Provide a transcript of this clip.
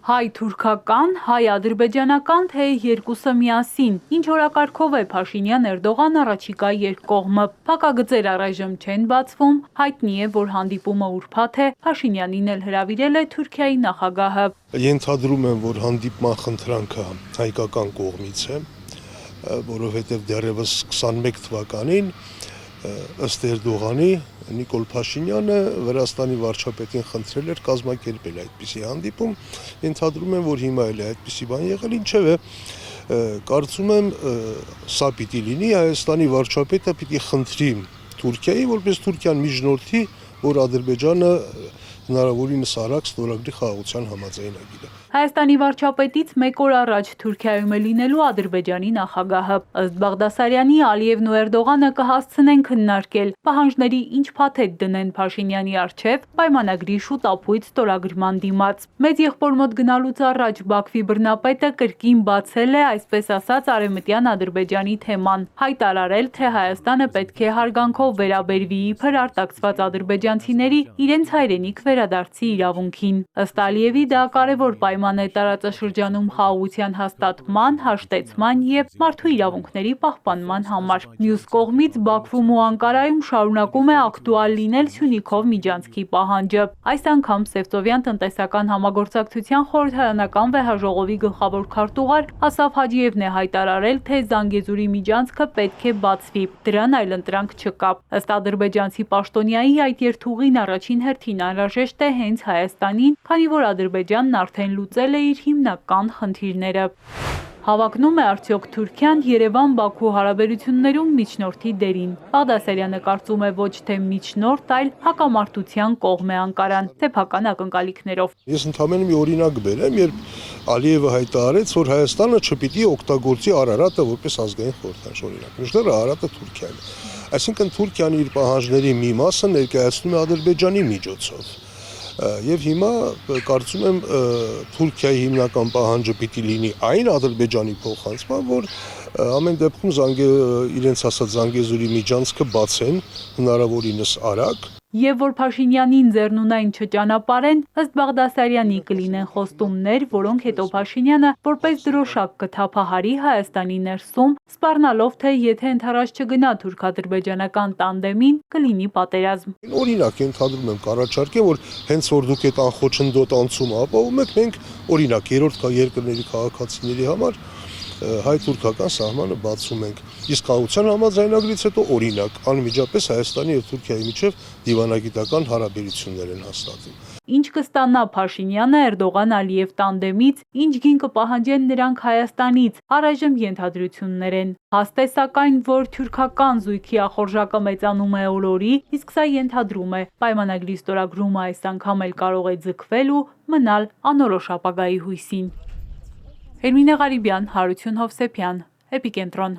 Հայ-թուրքական, հայ-ադրբեջանական, թե երկուսը միասին, ինչ օրակարգով է Փաշինյան-Էրդողան առաջիկա երկկողմը։ Փակագծեր առայժմ չեն բացվում, հայտնի է, որ հանդիպումը ուրբաթ է, Փաշինյանին էլ հրավիրել է Թուրքիայի նախագահը։ Ենթադրում եմ, որ հանդիպման խնդրանքը հայկական կողմից է, որովհետև դեռևս 21 թվականին ըստ Էրդողանի Նիկոլ Փաշինյանը Վրաստանի վարչապետին խնդրել էր կազմակերպել այդպիսի հանդիպում, ենթադրում եմ, որ հիմա էլ է այդպիսի բան եղել, ինչևէ կարծում եմ սա պիտի լինի, Հայաստանի վարչապետը պիտի խնդրի Թուրքիայի, որպես Թուրքիան միջնորդի, որ Ադրբեջանը հնարավորինս արագ ստորագրի խաղաղության համաձայնագիրը։ Հայաստանի վարչապետից մեկ օր առաջ Թուրքիայում է լինելու Ադրբեջանի նախագահը։ Ըստ Բաղդասարյանի, Ալիևն ու Էրդողանը կհասցնեն քննարկել պահանջների ինչ փաթեթ դնեն Փաշինյանի առջև պայմանագրի շուտ ապույտ ստորագրման դիմաց։ Մեծ եղբոր մոտ գնալուց առաջ Բաքվի բռնապետը կրկին բացել է, այսպես ասած, արևմտյան Ադրբեջանի թեման, հայտարարել, թե Հայաստանը պետք է հարգանքով վերաբերվի իբր արտաքսված ադրբեջանցիների իրենց հայրենիք վերադարձի իրավունքին։ Ըստ Ալիևի դա կարևոր պայման է տարածաշրջանում խաղաղության հաստատման, հաշտեցման եւ մարդու իրավունքների պահպանման համար։ Մյուս կողմից Բաքվում ու Անկարայում շարունակում է ակտուալ լինել Սյունիքով միջանցքի պահանջը։ Այս անգամ Սևծովյան տնտեսական համագործակցության խորհրդարանական վեհաժողովի գլխավոր քարտուղար Ասաֆ Հաջիևն է հայտարարել, թե Զանգեզուրի միջանցքը պետք է բացվի, դրան այլընտրանք չկա։ Ըստ ադրբեջանցի պաշտոնյայի այդ երթուղին առաջին հերթին անհրաժեշտ է հենց Հայաստանին, քանի որ Ադրբեջանն արդեն լուծել է իր հիմնական խնդիրները։ Հավակնում է արդյոք Թուրքիան Երևան-Բաքու հարաբերություններում միջնորդի դերին։ Բաղդասարյանը կարծում է ոչ թե միջնորդ, այլ հակամարտության կողմ է Անկարան, սեփական ակնկալիքներով։ Ես ընդհանրապես մի օրինակ բերեմ, երբ Ալիևը հայտարարեց, որ Հայաստանը չպիտի օգտագործի Արարատը որպես ազգային խորհրդանիշ, օրինակ։ Մինչդեռ Արարատը Թուրքիան է։ Այսինքն Թուրքիան իր պահանջների մի մասը ներկայացնում է Ադրբեջանի միջոցով։ Եվ հիմա կարծում եմ Թուրքիայի հիմնական պահանջը պիտի լինի այն Ադրբեջանի փոխանցման, որ ամեն դեպքում իրենց ասած Զանգեզուրի միջանցքը բացեն հնարավորինս արագ։ Եվ որ Փաշինյանին ձեռնունայն չճանապարհեն, ըստ Բաղդասարյանի կլինեն խոստումներ, որոնք հետո Փաշինյանը որպես դրոշակ կթափահարի Հայաստանի ներսում, սպառնալով, թե եթե ընդառաջ չգնա թուրք-ադրբեջանական տանդեմին, կլինի պատերազմ։ Օրինակ ենթադրում եմ կառաջարկեմ, որ հենց որ դուք այդ անխոչնդոտ անցումը ապահովում եք, մենք օրինակ երրորդ երկրների քաղաքացիների համար հայ-թուրքական սահմանը բացում ենք։ Իսկ խաղաղության համաձայնագրից հետո օրինակ անմիջապես Հայաստանի եւ Թուրքիայի միջև դիվանագիտական հարաբերություններ են հաստատվում։ Ինչ կստանա Փաշինյանը Էրդողան-Ալիև տանդեմից, ինչ գին կպահանջեն նրանք Հայաստանից, առայժմ ենթադրություններ են։ Հաստ է սակայն, որ թուրքական զույգի ախորժակը մեծանում է օր-օրի, իսկ սա ենթադրում է պայմանագրի ստորագրումը այս անգամ էլ կարող է ձգվել ու մնալ անորոշ ապագայի հույսին։ Էրմինե Ղարիբյան, Հարություն Հովսեփյան, Էպիկենտրոն։